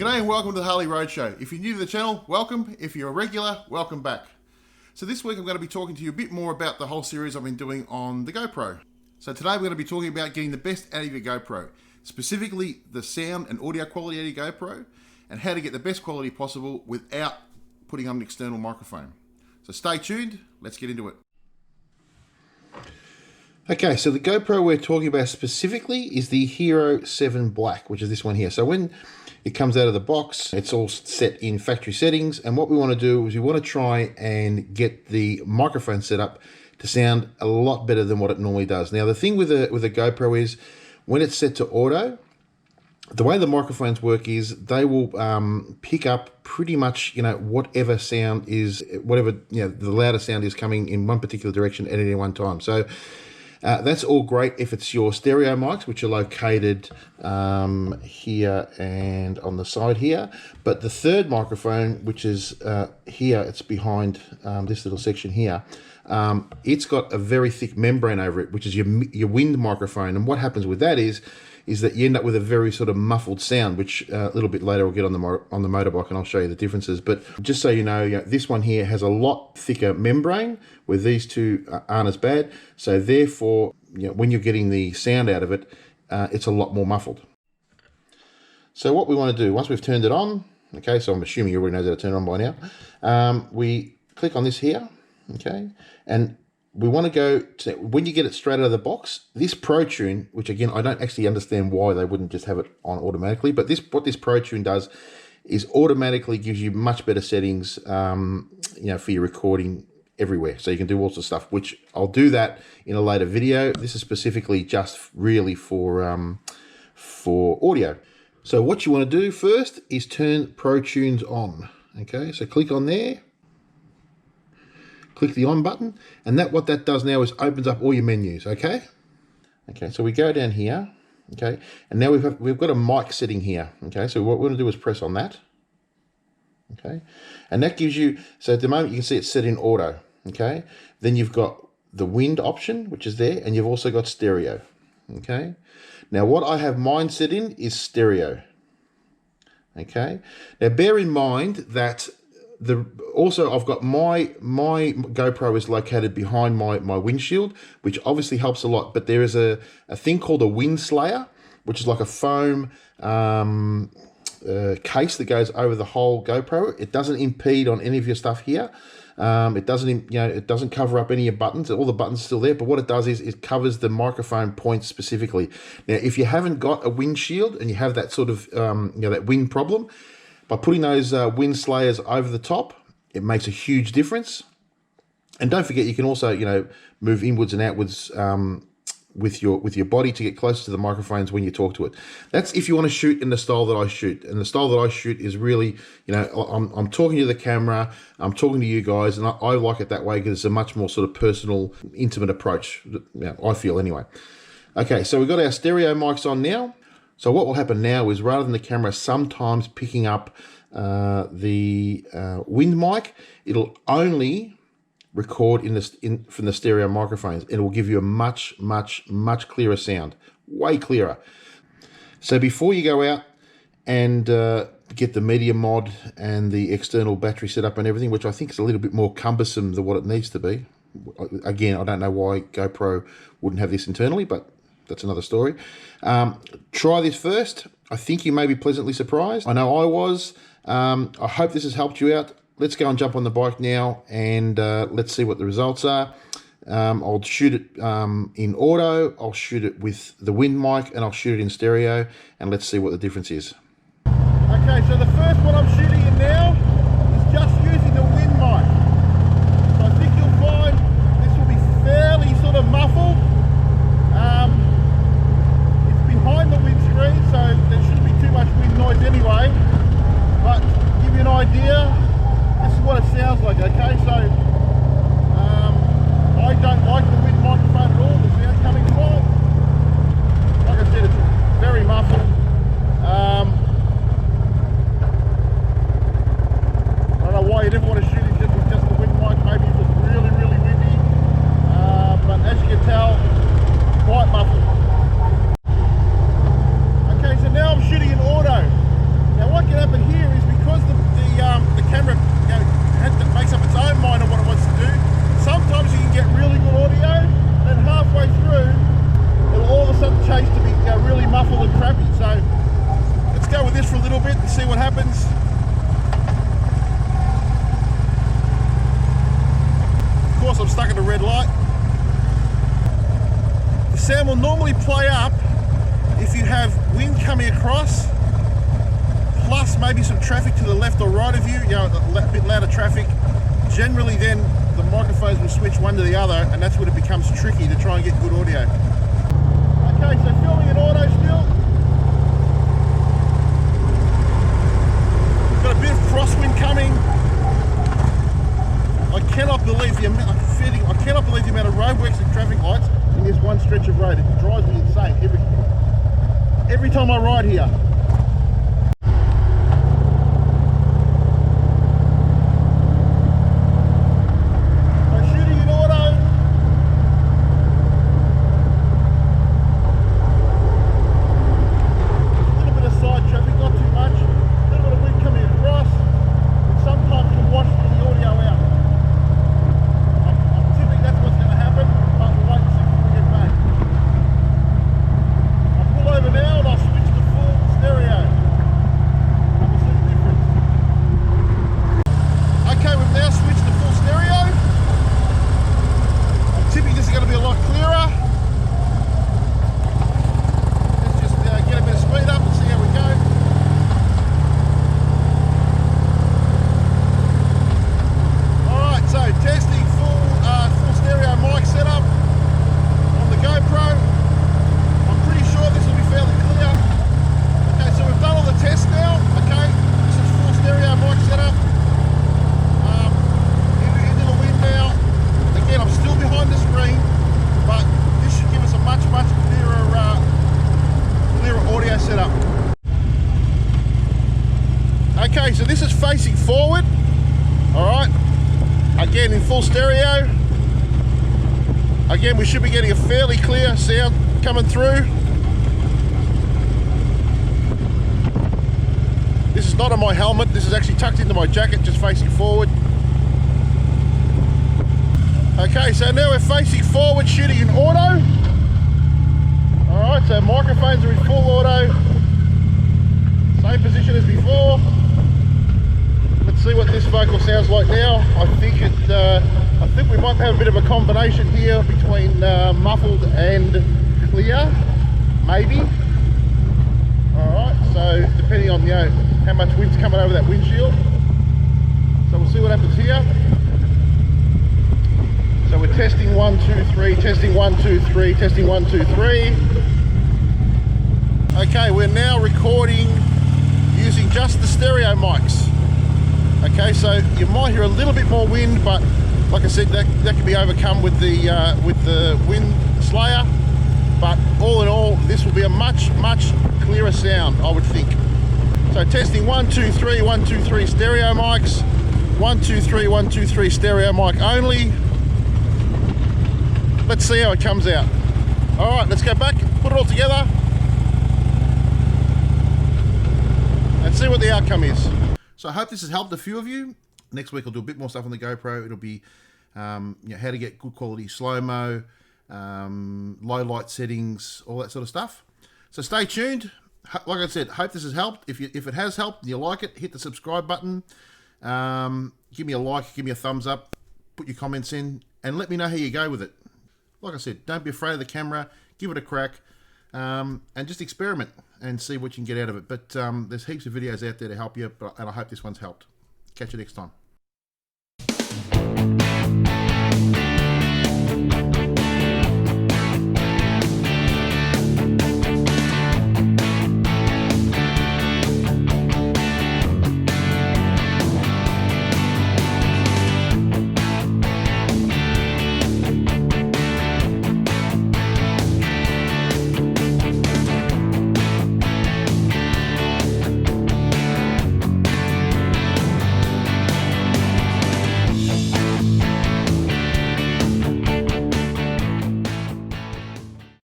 G'day and welcome to the Harley Roadshow. If you're new to the channel, welcome. If you're a regular, welcome back. So this week I'm going to be talking to you a bit more about the whole series I've been doing on the GoPro. So today we're going to be talking about getting the best out of your GoPro, specifically the sound and audio quality out of your GoPro, and how to get the best quality possible without putting on an external microphone. So stay tuned, let's get into it. Okay, so the GoPro we're talking about specifically is the Hero 7 Black, which is this one here. So when it comes out of the box, it's all set in factory settings, and what we want to do is we want to try and get the microphone set up to sound a lot better than what it normally does. Now, the thing with a GoPro is when it's set to auto, the way the microphones work is they will pick up pretty much, whatever sound is, whatever, the loudest sound is coming in one particular direction at any one time. So that's all great if it's your stereo mics, which are located here and on the side here. But the third microphone, which is here, it's behind this little section here, it's got a very thick membrane over it, which is your wind microphone. And what happens with that is that you end up with a very sort of muffled sound, which a little bit later we'll get on the motorbike and I'll show you the differences. But just so you know, this one here has a lot thicker membrane, where these two aren't as bad. So therefore, when you're getting the sound out of it, it's a lot more muffled. So what we want to do, once we've turned it on, okay, so I'm assuming you already know how to turn it on by now, we click on this here, okay, and we want to go to, when you get it straight out of the box, this ProTune, which again, I don't actually understand why they wouldn't just have it on automatically, but what this ProTune does is automatically gives you much better settings, for your recording everywhere. So you can do all sorts of stuff, which I'll do that in a later video. This is specifically just really for audio. So what you want to do first is turn ProTunes on. Okay, so click on there. Click the on button, and what that does now is opens up all your menus. Okay, so we go down here, okay, and now we've got a mic setting here. Okay, so what we're going to do is press on that, okay, and that gives you, so at the moment you can see it's set in auto. Okay, then you've got the wind option, which is there, and you've also got stereo. Okay, now what I have mine set in is stereo. Okay, now bear in mind that also I've got my GoPro is located behind my windshield, which obviously helps a lot, but there is a thing called a wind slayer, which is like a foam case that goes over the whole GoPro. It doesn't impede on any of your stuff here. It doesn't cover up any of your buttons. All the buttons are still there, but what it does is it covers the microphone points specifically. Now, if you haven't got a windshield and you have that sort of that wind problem, by putting those wind slayers over the top, it makes a huge difference. And don't forget, you can also, move inwards and outwards with your body to get closer to the microphones when you talk to it. That's if you want to shoot in the style that I shoot. And the style that I shoot is really, I'm talking to the camera, I'm talking to you guys, and I like it that way because it's a much more sort of personal, intimate approach, I feel anyway. Okay, so we've got our stereo mics on now. So what will happen now is rather than the camera sometimes picking up the wind mic, it'll only record from the stereo microphones. It will give you a much, much, much clearer sound, way clearer. So before you go out and get the media mod and the external battery set up and everything, which I think is a little bit more cumbersome than what it needs to be. Again, I don't know why GoPro wouldn't have this internally, but that's another story. Try this first. I think you may be pleasantly surprised. I know I was. I hope this has helped you out. Let's go and jump on the bike now and let's see what the results are. I'll shoot it in auto, I'll shoot it with the wind mic, and I'll shoot it in stereo, and let's see what the difference is. Okay, so the first one I'm shooting in now is just using the wind mic. So I think you'll find this will be fairly sort of muffled. Behind the windscreen, so there shouldn't be too much wind noise anyway, but to give you an idea, this is what it sounds like. Okay, so I don't like the wind microphone at all. The sound coming from it, like I said, it's very muffled. I don't know why you'd ever want to shoot it just with just the wind mic, maybe if it's really, really windy, but as you can tell, quite muffled. Okay, so now I'm shooting in auto. Now what can happen let's see what happens. Of course, I'm stuck at a red light. The sound will normally play up if you have wind coming across, plus maybe some traffic to the left or right of you, a bit louder traffic. Generally then the microphones will switch one to the other, and that's when it becomes tricky to try and get good audio. Okay, so filming in auto still. Got a bit of crosswind coming. I cannot believe the amount of roadworks and traffic lights in this one stretch of road. It drives me insane every time I ride here. Okay, so this is facing forward, all right, again in full stereo. Again, we should be getting a fairly clear sound coming through. This is not on my helmet, this is actually tucked into my jacket, just facing forward. Okay, so now we're facing forward, shooting in auto. All right, so microphones are in full auto. Same position as before. Let's see what this vocal sounds like now. I think we might have a bit of a combination here between muffled and clear, maybe. All right, so depending on how much wind's coming over that windshield. So we'll see what happens here. So we're testing 1, 2, 3, testing 1, 2, 3, testing 1, 2, 3. Okay, we're now recording using just the stereo mics. Okay, so you might hear a little bit more wind, but like I said, that can be overcome with the wind slayer. But all in all, this will be a much clearer sound, I would think. So testing 1, 2, 3, 1, 2, 3 stereo mics. 1, 2, 3, 1, 2, 3 stereo mic only. Let's see how it comes out. All right, let's go back, put it all together, and see what the outcome is. So I hope this has helped a few of you. Next week I'll do a bit more stuff on the GoPro. It'll be how to get good quality slow-mo, low light settings, all that sort of stuff. So stay tuned. Like I said, hope this has helped. If it has helped and you like it, hit the subscribe button. Give me a like, give me a thumbs up, put your comments in, and let me know how you go with it. Like I said, don't be afraid of the camera. Give it a crack, and just experiment and see what you can get out of it. But there's heaps of videos out there to help you, and I hope this one's helped. Catch you next time.